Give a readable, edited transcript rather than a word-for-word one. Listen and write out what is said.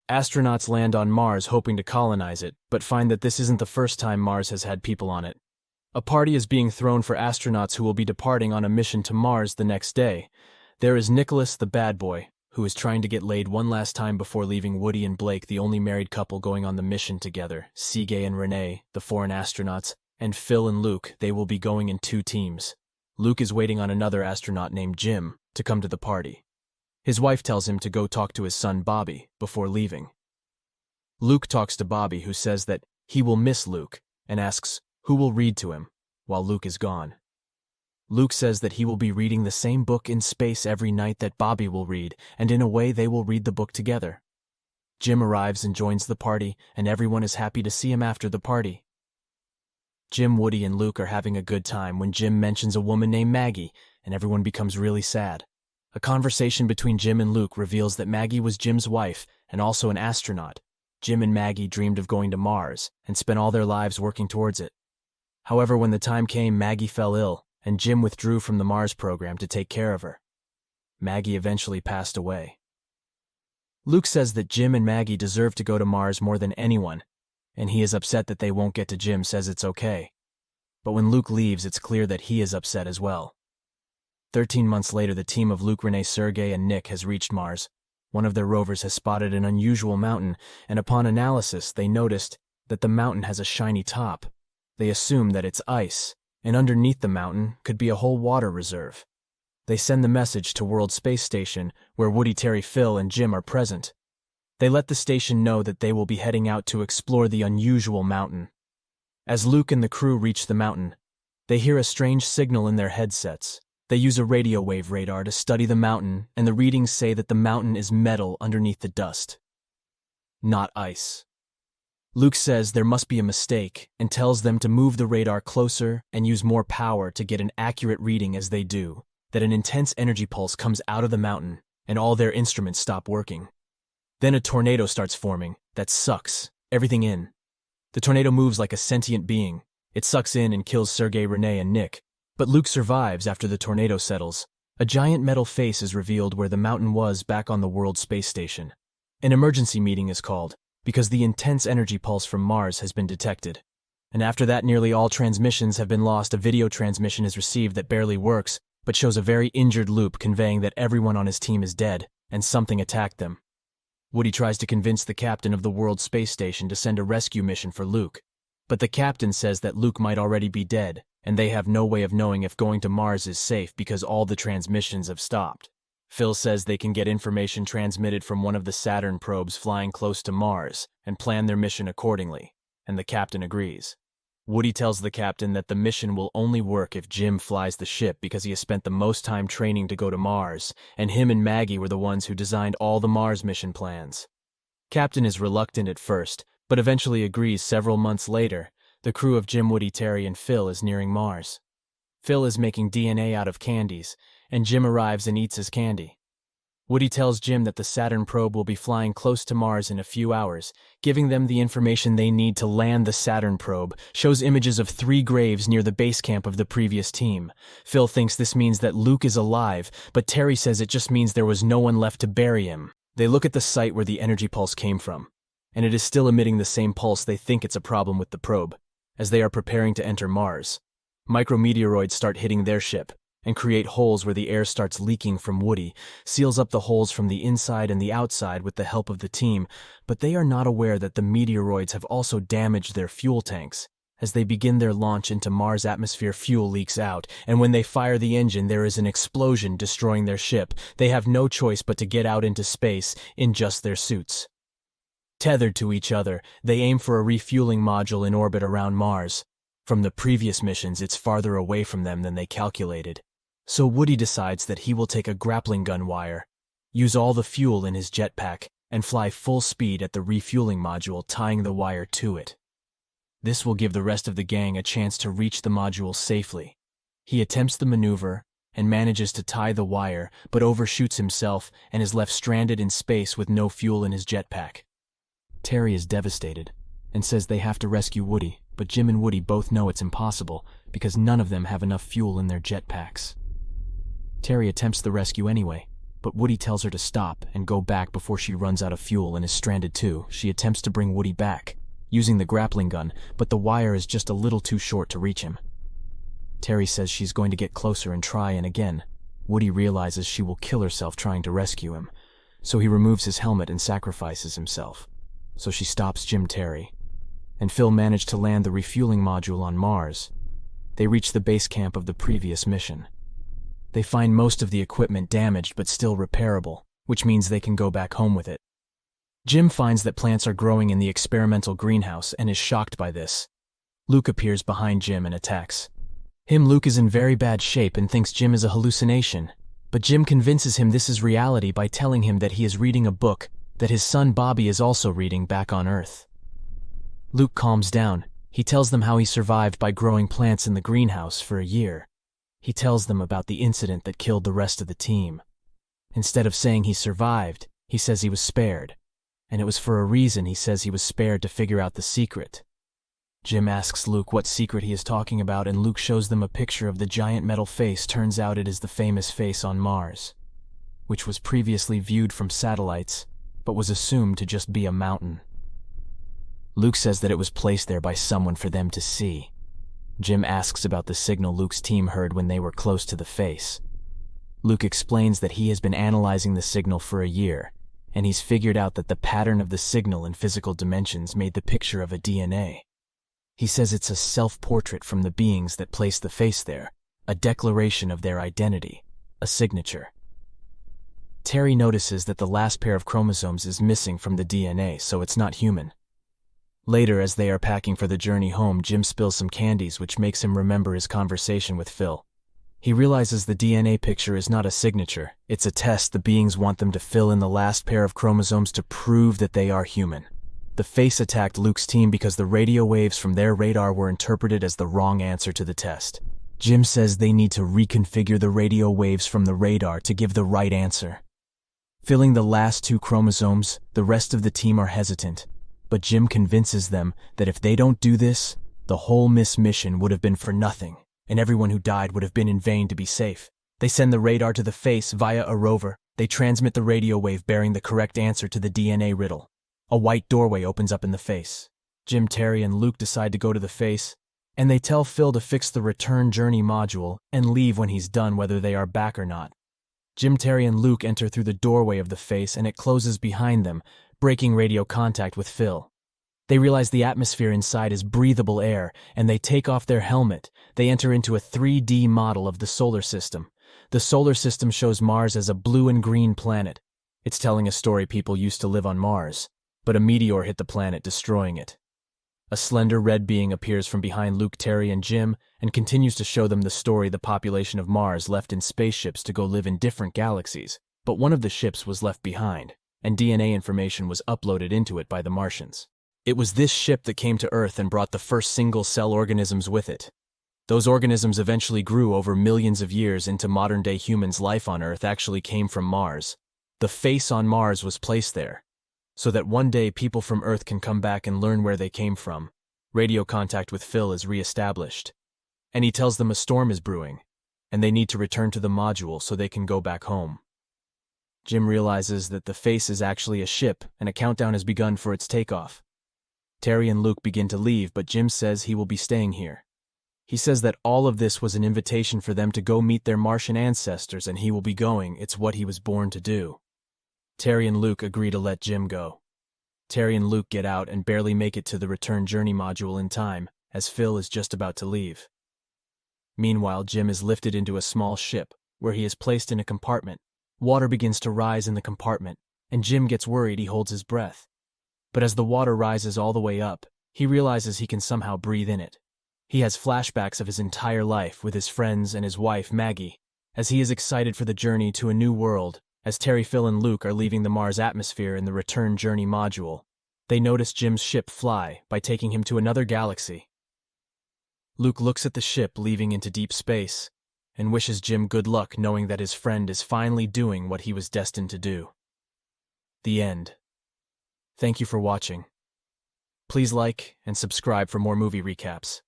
Astronauts land on Mars hoping to colonize it, but find that this isn't the first time Mars has had people on it. A party is being thrown for astronauts who will be departing on a mission to Mars the next day. There is Nicholas the bad boy, who is trying to get laid one last time before leaving Woody and Blake, the only married couple going on the mission together, Sergei and Renee, the foreign astronauts, and Phil and Luke. They will be going in 2 teams. Luke is waiting on another astronaut named Jim to come to the party. His wife tells him to go talk to his son Bobby before leaving. Luke talks to Bobby, who says that he will miss Luke, and asks who will read to him while Luke is gone. Luke says that he will be reading the same book in space every night that Bobby will read, and in a way they will read the book together. Jim arrives and joins the party, and everyone is happy to see him after the party. Jim, Woody, and Luke are having a good time when Jim mentions a woman named Maggie, and everyone becomes really sad. A conversation between Jim and Luke reveals that Maggie was Jim's wife and also an astronaut. Jim and Maggie dreamed of going to Mars and spent all their lives working towards it. However, when the time came, Maggie fell ill, and Jim withdrew from the Mars program to take care of her. Maggie eventually passed away. Luke says that Jim and Maggie deserve to go to Mars more than anyone, and he is upset that they won't get to. Jim says it's okay. But when Luke leaves, it's clear that he is upset as well. 13 months later, the team of Luke, Renee, Sergei, and Nick has reached Mars. One of their rovers has spotted an unusual mountain, and upon analysis, they noticed that the mountain has a shiny top. They assume that it's ice, and underneath the mountain could be a whole water reserve. They send the message to World Space Station, where Woody, Terry, Phil, and Jim are present. They let the station know that they will be heading out to explore the unusual mountain. As Luke and the crew reach the mountain, they hear a strange signal in their headsets. They use a radio wave radar to study the mountain, and the readings say that the mountain is metal underneath the dust, not ice. Luke says there must be a mistake and tells them to move the radar closer and use more power to get an accurate reading. As they do, that an intense energy pulse comes out of the mountain, and all their instruments stop working. Then a tornado starts forming that sucks everything in. The tornado moves like a sentient being. It sucks in and kills Sergei, Renee, and Nick. But Luke survives after the tornado settles. A giant metal face is revealed where the mountain was back on the World Space Station. An emergency meeting is called, because the intense energy pulse from Mars has been detected. And after that, nearly all transmissions have been lost. A video transmission is received that barely works, but shows a very injured Luke, conveying that everyone on his team is dead, and something attacked them. Woody tries to convince the captain of the World Space Station to send a rescue mission for Luke. But the captain says that Luke might already be dead, and they have no way of knowing if going to Mars is safe because all the transmissions have stopped. Phil says they can get information transmitted from one of the Saturn probes flying close to Mars and plan their mission accordingly, and the captain agrees. Woody tells the captain that the mission will only work if Jim flies the ship because he has spent the most time training to go to Mars, and him and Maggie were the ones who designed all the Mars mission plans. Captain is reluctant at first, but eventually agrees. Several months later, the crew of Jim, Woody, Terry, and Phil is nearing Mars. Phil is making DNA out of candies, and Jim arrives and eats his candy. Woody tells Jim that the Saturn probe will be flying close to Mars in a few hours, giving them the information they need to land the Saturn probe. Shows images of 3 graves near the base camp of the previous team. Phil thinks this means that Luke is alive, but Terry says it just means there was no one left to bury him. They look at the site where the energy pulse came from, and it is still emitting the same pulse. They think it's a problem with the probe. As they are preparing to enter Mars, micrometeoroids start hitting their ship and create holes where the air starts leaking from. Woody seals up the holes from the inside and the outside with the help of the team, but they are not aware that the meteoroids have also damaged their fuel tanks. As they begin their launch into Mars' atmosphere, fuel leaks out, and when they fire the engine, there is an explosion destroying their ship. They have no choice but to get out into space in just their suits. Tethered to each other, they aim for a refueling module in orbit around Mars. From the previous missions, it's farther away from them than they calculated. So Woody decides that he will take a grappling gun wire, use all the fuel in his jetpack, and fly full speed at the refueling module, tying the wire to it. This will give the rest of the gang a chance to reach the module safely. He attempts the maneuver and manages to tie the wire, but overshoots himself and is left stranded in space with no fuel in his jetpack. Terry is devastated and says they have to rescue Woody, but Jim and Woody both know it's impossible because none of them have enough fuel in their jetpacks. Terry attempts the rescue anyway, but Woody tells her to stop and go back before she runs out of fuel and is stranded too. She attempts to bring Woody back, using the grappling gun, but the wire is just a little too short to reach him. Terry says she's going to get closer and try, and again, Woody realizes she will kill herself trying to rescue him, so he removes his helmet and sacrifices himself. So she stops Terry, and Phil managed to land the refueling module on Mars. They reach the base camp of the previous mission. They find most of the equipment damaged but still repairable, which means they can go back home with it. Jim finds that plants are growing in the experimental greenhouse and is shocked by this. Luke appears behind Jim and attacks. Luke is in very bad shape and thinks Jim is a hallucination, but Jim convinces him this is reality by telling him that he is reading a book that his son Bobby is also reading back on Earth. Luke calms down. He tells them how he survived by growing plants in the greenhouse for a year. He tells them about the incident that killed the rest of the team. Instead of saying he survived, he says he was spared. And it was for a reason. He says he was spared to figure out the secret. Jim asks Luke what secret he is talking about, and Luke shows them a picture of the giant metal face. Turns out it is the famous face on Mars, which was previously viewed from satellites, but was assumed to just be a mountain. Luke says that it was placed there by someone for them to see. Jim asks about the signal Luke's team heard when they were close to the face. Luke explains that he has been analyzing the signal for a year, and he's figured out that the pattern of the signal in physical dimensions made the picture of a DNA. He says it's a self-portrait from the beings that placed the face there, a declaration of their identity, a signature. Terry notices that the last pair of chromosomes is missing from the DNA, so it's not human. Later, as they are packing for the journey home, Jim spills some candies, which makes him remember his conversation with Phil. He realizes the DNA picture is not a signature, it's a test. The beings want them to fill in the last pair of chromosomes to prove that they are human. The face attacked Luke's team because the radio waves from their radar were interpreted as the wrong answer to the test. Jim says they need to reconfigure the radio waves from the radar to give the right answer. Filling the last 2 chromosomes, the rest of the team are hesitant, but Jim convinces them that if they don't do this, the whole mission would have been for nothing, and everyone who died would have been in vain to be safe. They send the radar to the face via a rover. They transmit the radio wave bearing the correct answer to the DNA riddle. A white doorway opens up in the face. Jim, Terry, and Luke decide to go to the face, and they tell Phil to fix the return journey module and leave when he's done, whether they are back or not. Jim, Terry, and Luke enter through the doorway of the face, and it closes behind them, breaking radio contact with Phil. They realize the atmosphere inside is breathable air, and they take off their helmet. They enter into a 3D model of the solar system. The solar system shows Mars as a blue and green planet. It's telling a story people used to live on Mars, but a meteor hit the planet, destroying it. A slender red being appears from behind Luke, Terry, and Jim, and continues to show them the story. The population of Mars left in spaceships to go live in different galaxies, but one of the ships was left behind, and DNA information was uploaded into it by the Martians. It was this ship that came to Earth and brought the first single-cell organisms with it. Those organisms eventually grew over millions of years into modern-day humans. Life on Earth actually came from Mars. The face on Mars was placed there, so that one day people from Earth can come back and learn where they came from. Radio contact with Phil is re-established, and he tells them a storm is brewing, and they need to return to the module so they can go back home. Jim realizes that the face is actually a ship, and a countdown has begun for its takeoff. Terry and Luke begin to leave, but Jim says he will be staying here. He says that all of this was an invitation for them to go meet their Martian ancestors, and he will be going. It's what he was born to do. Terry and Luke agree to let Jim go. Terry and Luke get out and barely make it to the return journey module in time, as Phil is just about to leave. Meanwhile, Jim is lifted into a small ship, where he is placed in a compartment. Water begins to rise in the compartment, and Jim gets worried. He holds his breath. But as the water rises all the way up, he realizes he can somehow breathe in it. He has flashbacks of his entire life with his friends and his wife, Maggie, as he is excited for the journey to a new world. As Terry, Phil, and Luke are leaving the Mars atmosphere in the return journey module, they notice Jim's ship fly by taking him to another galaxy. Luke looks at the ship leaving into deep space and wishes Jim good luck, knowing that his friend is finally doing what he was destined to do. The end. Thank you for watching. Please like and subscribe for more movie recaps.